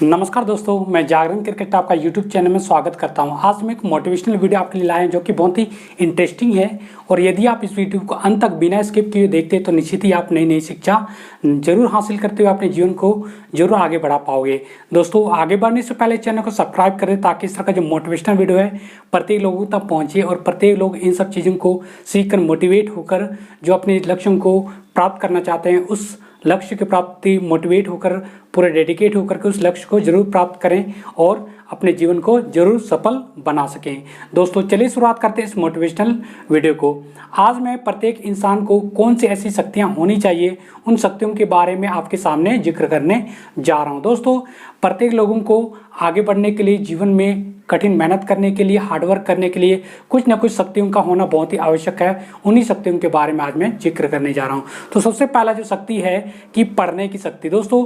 नमस्कार दोस्तों, मैं जागरण क्रिकेट आपका यूट्यूब चैनल में स्वागत करता हूं। आज मैं एक मोटिवेशनल वीडियो आपके लिए लाए हैं जो कि बहुत ही इंटरेस्टिंग है। और यदि आप इस वीडियो को अंत तक बिना स्किप किए देखते हैं तो निश्चित ही आप नई नई शिक्षा जरूर हासिल करते हुए अपने जीवन को जरूर आगे बढ़ा पाओगे। दोस्तों, आगे बढ़ने से पहले चैनल को सब्सक्राइब करें ताकि इस तरह का जो मोटिवेशनल वीडियो है प्रत्येक लोगों तक पहुँचे और प्रत्येक लोग इन सब चीज़ों को सीख कर मोटिवेट होकर जो अपने लक्ष्यों को प्राप्त करना चाहते हैं उस लक्ष्य की प्राप्ति मोटिवेट होकर पूरे डेडिकेट होकर के उस लक्ष्य को जरूर प्राप्त करें और अपने जीवन को जरूर सफल बना सकें। दोस्तों, चलिए शुरुआत करते हैं इस मोटिवेशनल वीडियो को। आज मैं प्रत्येक इंसान को कौन सी ऐसी शक्तियां होनी चाहिए उन शक्तियों के बारे में आपके सामने जिक्र करने जा रहा हूं। दोस्तों, प्रत्येक लोगों को आगे बढ़ने के लिए, जीवन में कठिन मेहनत करने के लिए, हार्डवर्क करने के लिए कुछ ना कुछ शक्तियों का होना बहुत ही आवश्यक है। उन्हीं शक्तियों के बारे में आज मैं जिक्र करने जा रहा हूँ। तो सबसे पहला जो शक्ति है कि पढ़ने की शक्ति। दोस्तों,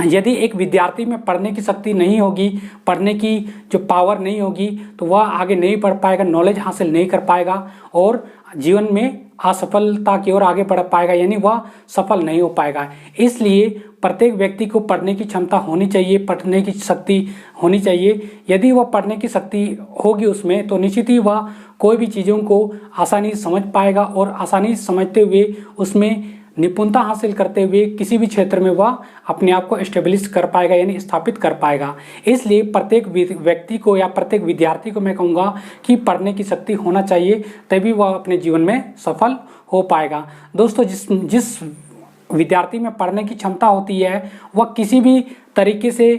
यदि एक विद्यार्थी में पढ़ने की शक्ति नहीं होगी, पढ़ने की जो पावर नहीं होगी, तो वह आगे नहीं पढ़ पाएगा, नॉलेज हासिल नहीं कर पाएगा और जीवन में असफलता की ओर आगे बढ़ पाएगा, यानी वह सफल नहीं हो पाएगा। इसलिए प्रत्येक व्यक्ति को पढ़ने की क्षमता होनी चाहिए, पढ़ने की शक्ति होनी चाहिए। यदि वह पढ़ने की शक्ति होगी उसमें, तो निश्चित ही वह कोई भी चीज़ों को आसानी से समझ पाएगा और आसानी से समझते हुए उसमें निपुणता हासिल करते हुए किसी भी क्षेत्र में वह अपने आप को एस्टेब्लिश कर पाएगा, यानी स्थापित कर पाएगा। इसलिए प्रत्येक व्यक्ति को या प्रत्येक विद्यार्थी को मैं कहूँगा कि पढ़ने की शक्ति होना चाहिए, तभी वह अपने जीवन में सफल हो पाएगा। दोस्तों, जिस विद्यार्थी में पढ़ने की क्षमता होती है वह किसी भी तरीके से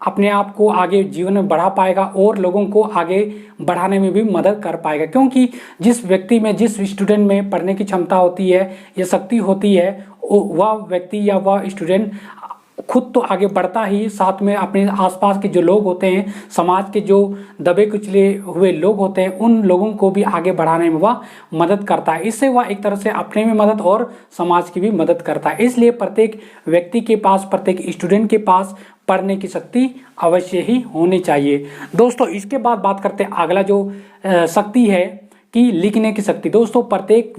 अपने आप को आगे जीवन में बढ़ा पाएगा और लोगों को आगे बढ़ाने में भी मदद कर पाएगा। क्योंकि जिस व्यक्ति में, जिस स्टूडेंट में पढ़ने की क्षमता होती है या शक्ति होती है, वह व्यक्ति या वह स्टूडेंट खुद तो आगे बढ़ता ही, साथ में अपने आसपास के जो लोग होते हैं, समाज के जो दबे कुचले हुए लोग होते हैं, उन लोगों को भी आगे बढ़ाने में वह मदद करता है। इससे वह एक तरह से अपने में मदद और समाज की भी मदद करता है। इसलिए प्रत्येक व्यक्ति के पास, प्रत्येक स्टूडेंट के पास पढ़ने की शक्ति अवश्य ही होनी चाहिए। दोस्तों, इसके बाद बात करते हैं अगला जो शक्ति है कि लिखने की शक्ति। दोस्तों, प्रत्येक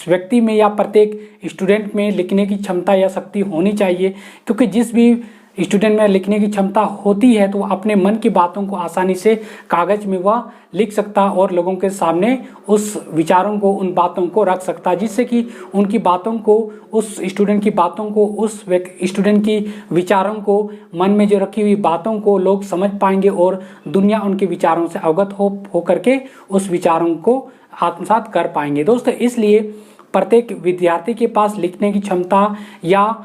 व्यक्ति में या प्रत्येक स्टूडेंट में लिखने की क्षमता या शक्ति होनी चाहिए, क्योंकि जिस भी स्टूडेंट में लिखने की क्षमता होती है तो वह अपने मन की बातों को आसानी से कागज में वह लिख सकता और लोगों के सामने उस विचारों को, उन बातों को रख सकता, जिससे कि उनकी बातों को, उस स्टूडेंट की बातों को, उस स्टूडेंट की विचारों को, मन में जो रखी हुई बातों को लोग समझ पाएंगे और दुनिया उनके विचारों से अवगत हो करके उस विचारों को आत्मसात कर पाएंगे। दोस्तों, इसलिए प्रत्येक विद्यार्थी के पास लिखने की क्षमता या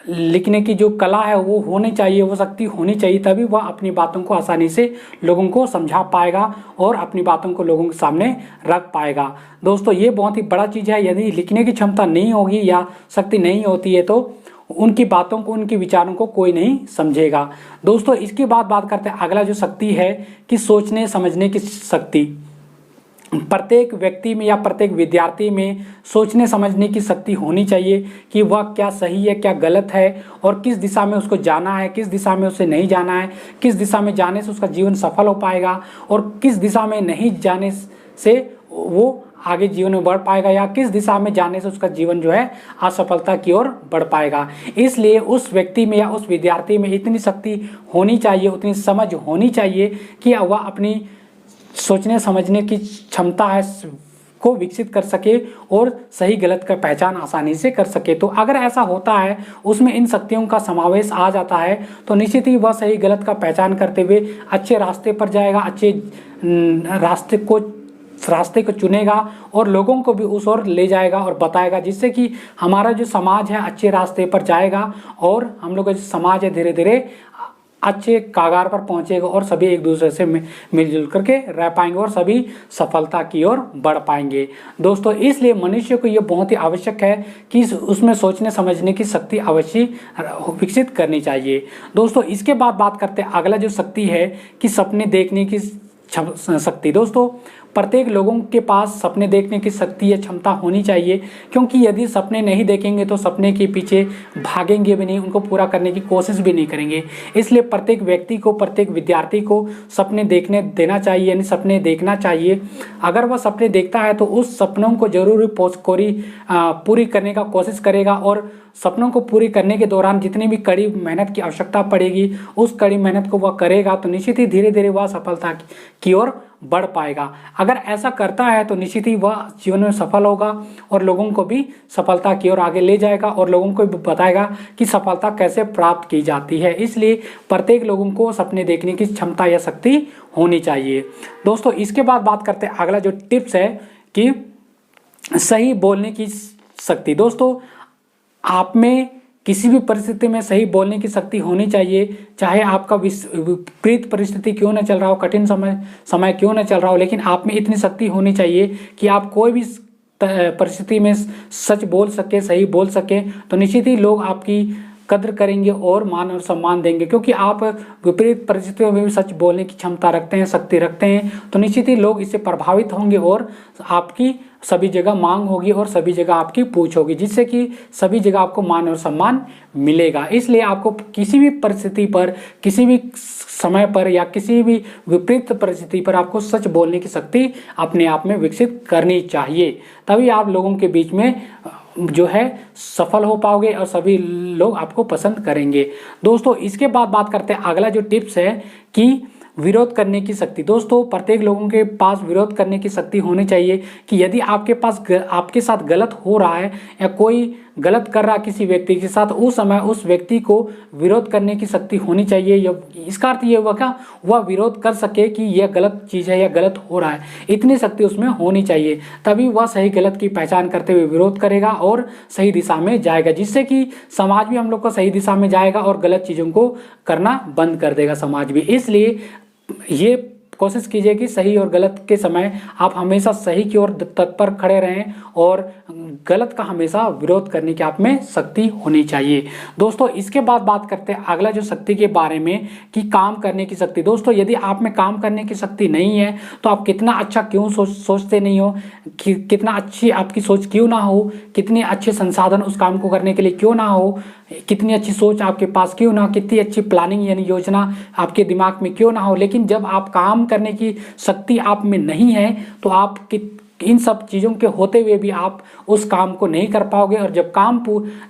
लिखने की जो कला है वो होनी चाहिए, वो शक्ति होनी चाहिए, तभी वह अपनी बातों को आसानी से लोगों को समझा पाएगा और अपनी बातों को लोगों के सामने रख पाएगा। दोस्तों, ये बहुत ही बड़ा चीज़ है। यदि लिखने की क्षमता नहीं होगी या शक्ति नहीं होती है तो उनकी बातों को, उनके विचारों को कोई नहीं समझेगा। दोस्तों, इसके बाद बात करते हैं अगला जो शक्ति है कि सोचने समझने की शक्ति। प्रत्येक व्यक्ति में या प्रत्येक विद्यार्थी में सोचने समझने की शक्ति होनी चाहिए कि वह क्या सही है, क्या गलत है और किस दिशा में उसको जाना है, किस दिशा में उसे नहीं जाना है, किस दिशा में जाने से उसका जीवन सफल हो पाएगा और किस दिशा में नहीं जाने से वो आगे जीवन में बढ़ पाएगा या किस दिशा में जाने से उसका जीवन जो है असफलता की ओर बढ़ पाएगा। इसलिए उस व्यक्ति में या उस विद्यार्थी में इतनी शक्ति होनी चाहिए, उतनी समझ होनी चाहिए कि वह अपनी सोचने समझने की क्षमता है को विकसित कर सके और सही गलत का पहचान आसानी से कर सके। तो अगर ऐसा होता है, उसमें इन शक्तियों का समावेश आ जाता है, तो निश्चित ही वह सही गलत का पहचान करते हुए अच्छे रास्ते पर जाएगा, अच्छे रास्ते को चुनेगा और लोगों को भी उस ओर ले जाएगा और बताएगा, जिससे कि हमारा जो समाज है अच्छे रास्ते पर जाएगा और हम लोग का जो समाज है धीरे धीरे अच्छे कागार पर पहुंचेगा और सभी एक दूसरे से मिलजुल करके रह पाएंगे और सभी सफलता की ओर बढ़ पाएंगे। दोस्तों, इसलिए मनुष्य को ये बहुत ही आवश्यक है कि उसमें सोचने समझने की शक्ति अवश्य विकसित करनी चाहिए। दोस्तों, इसके बाद बात करते हैं अगला जो शक्ति है कि सपने देखने की शक्ति। दोस्तों, प्रत्येक लोगों के पास सपने देखने की शक्ति या क्षमता होनी चाहिए, क्योंकि यदि सपने नहीं देखेंगे तो सपने के पीछे भागेंगे भी नहीं, उनको पूरा करने की कोशिश भी नहीं करेंगे। इसलिए प्रत्येक व्यक्ति को, प्रत्येक विद्यार्थी को सपने देखने देना चाहिए, यानी सपने देखना चाहिए। अगर वह सपने देखता है तो उस सपनों को जरूर पूरी करने का कोशिश करेगा, और सपनों को पूरी करने के दौरान जितनी भी कड़ी मेहनत की आवश्यकता पड़ेगी उस कड़ी मेहनत को वह करेगा, तो निश्चित ही धीरे धीरे वह सफलता की ओर बढ़ पाएगा। अगर ऐसा करता है तो निश्चित ही वह जीवन में सफल होगा और लोगों को भी सफलता की ओर आगे ले जाएगा और लोगों को भी बताएगा कि सफलता कैसे प्राप्त की जाती है। इसलिए प्रत्येक लोगों को सपने देखने की क्षमता या शक्ति होनी चाहिए। दोस्तों इसके बाद बात करते हैं अगला जो टिप्स है कि सही बोलने की शक्ति। दोस्तों आप में किसी भी परिस्थिति में सही बोलने की शक्ति होनी चाहिए, चाहे आपका विपरीत परिस्थिति क्यों न चल रहा हो, कठिन समय क्यों न चल रहा हो, लेकिन आप में इतनी शक्ति होनी चाहिए कि आप कोई भी परिस्थिति में सच बोल सके, सही बोल सके, तो निश्चित ही लोग आपकी कद्र करेंगे और मान और सम्मान देंगे। क्योंकि आप विपरीत परिस्थितियों में भी सच बोलने की क्षमता रखते हैं, शक्ति रखते हैं, तो निश्चित ही लोग इससे प्रभावित होंगे और आपकी सभी जगह मांग होगी और सभी जगह आपकी पूछ होगी, जिससे कि सभी जगह आपको मान और सम्मान मिलेगा। इसलिए आपको किसी भी परिस्थिति पर, किसी भी समय पर या किसी भी विपरीत परिस्थिति पर आपको सच बोलने की शक्ति अपने आप में विकसित करनी चाहिए, तभी आप लोगों के बीच में जो है सफल हो पाओगे और सभी लोग आपको पसंद करेंगे। दोस्तों इसके बाद बात करते हैं अगला जो टिप्स है कि विरोध करने की शक्ति। दोस्तों प्रत्येक लोगों के पास विरोध करने की शक्ति होनी चाहिए कि यदि आपके साथ गलत हो रहा है या कोई गलत कर रहा है किसी व्यक्ति के साथ, उस समय उस व्यक्ति को विरोध करने की शक्ति होनी चाहिए। इसका अर्थ ये हुआ क्या, वह विरोध कर सके कि यह गलत चीज़ है या गलत हो रहा है, इतनी शक्ति उसमें होनी चाहिए, तभी वह सही गलत की पहचान करते हुए विरोध करेगा और सही दिशा में जाएगा, जिससे कि समाज भी हम लोग को सही दिशा में जाएगा और गलत चीज़ों को करना बंद कर देगा समाज भी। इसलिए ये कोशिश कीजिए कि सही और गलत के समय आप हमेशा सही की ओर तत्पर खड़े रहें और गलत का हमेशा विरोध करने की आप में शक्ति होनी चाहिए। दोस्तों इसके बाद बात करते हैं अगला जो शक्ति के बारे में कि काम करने की शक्ति। दोस्तों यदि आप में काम करने की शक्ति नहीं है तो आप कितना अच्छा क्यों सोचते नहीं हो, कितना अच्छी आपकी सोच क्यों ना हो, कितने अच्छे संसाधन उस काम को करने के लिए क्यों ना हो, कितनी अच्छी सोच आपके पास क्यों ना हो, कितनी अच्छी प्लानिंग यानी योजना आपके दिमाग में क्यों ना हो, लेकिन जब आप काम करने की शक्ति आप में नहीं है तो आप इन सब चीज़ों के होते हुए भी आप उस काम को नहीं कर पाओगे, और जब काम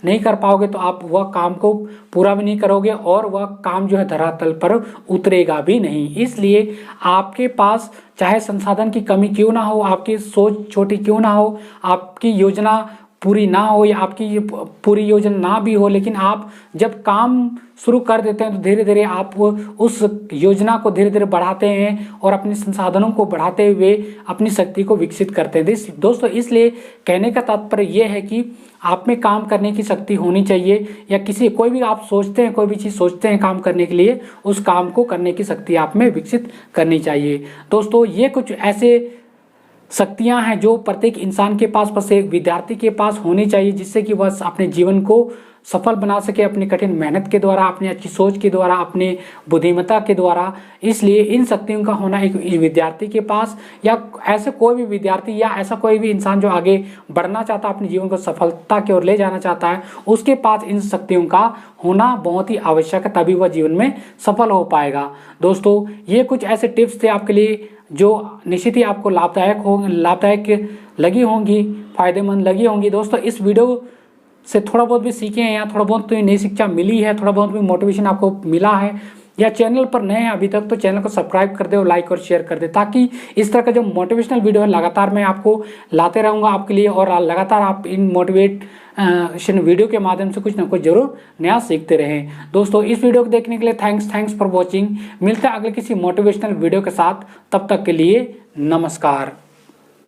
नहीं कर पाओगे तो आप वह काम को पूरा भी नहीं करोगे और वह काम जो है धरातल पर उतरेगा भी नहीं। इसलिए आपके पास चाहे संसाधन की कमी क्यों ना हो, आपकी सोच छोटी क्यों ना हो, आपकी योजना पूरी ना हो या आपकी पूरी योजना ना भी हो, लेकिन आप जब काम शुरू कर देते हैं तो धीरे धीरे आप उस योजना को धीरे धीरे बढ़ाते हैं और अपने संसाधनों को बढ़ाते हुए अपनी शक्ति को विकसित करते हैं। दोस्तों इसलिए कहने का तात्पर्य यह है कि आप में काम करने की शक्ति होनी चाहिए, या कोई भी आप सोचते हैं, कोई भी चीज़ सोचते हैं काम करने के लिए, उस काम को करने की शक्ति आप में विकसित करनी चाहिए। दोस्तों ये कुछ ऐसे शक्तियां हैं जो प्रत्येक इंसान के पास, प्रत्येक विद्यार्थी के पास होनी चाहिए, जिससे कि वह अपने जीवन को सफल बना सके अपनी कठिन मेहनत के द्वारा, अपनी अच्छी सोच के द्वारा, अपने बुद्धिमत्ता के द्वारा। इसलिए इन शक्तियों का होना एक विद्यार्थी के पास, या ऐसे कोई भी विद्यार्थी या ऐसा कोई भी इंसान जो आगे बढ़ना चाहता है, अपने जीवन को सफलता की ओर ले जाना चाहता है, उसके पास इन शक्तियों का होना बहुत ही आवश्यक है, तभी वह जीवन में सफल हो पाएगा। दोस्तों ये कुछ ऐसे टिप्स थे आपके लिए जो निश्चित ही आपको लाभदायक लगी होंगी, फायदेमंद लगी होंगी। दोस्तों इस वीडियो से थोड़ा बहुत भी सीखे हैं या थोड़ा बहुत तो नई शिक्षा मिली है, थोड़ा बहुत भी मोटिवेशन आपको मिला है, या चैनल पर नए हैं अभी तक तो चैनल को सब्सक्राइब कर दे और लाइक और शेयर कर दे, ताकि इस तरह का जो मोटिवेशनल वीडियो है लगातार मैं आपको लाते रहूँगा आपके लिए, और लगातार आप इन मोटिवेशन वीडियो के माध्यम से कुछ ना कुछ जरूर नया सीखते रहें। दोस्तों इस वीडियो को देखने के लिए थैंक्स फॉर वॉचिंग। मिलते हैं अगले किसी मोटिवेशनल वीडियो के साथ, तब तक के लिए नमस्कार।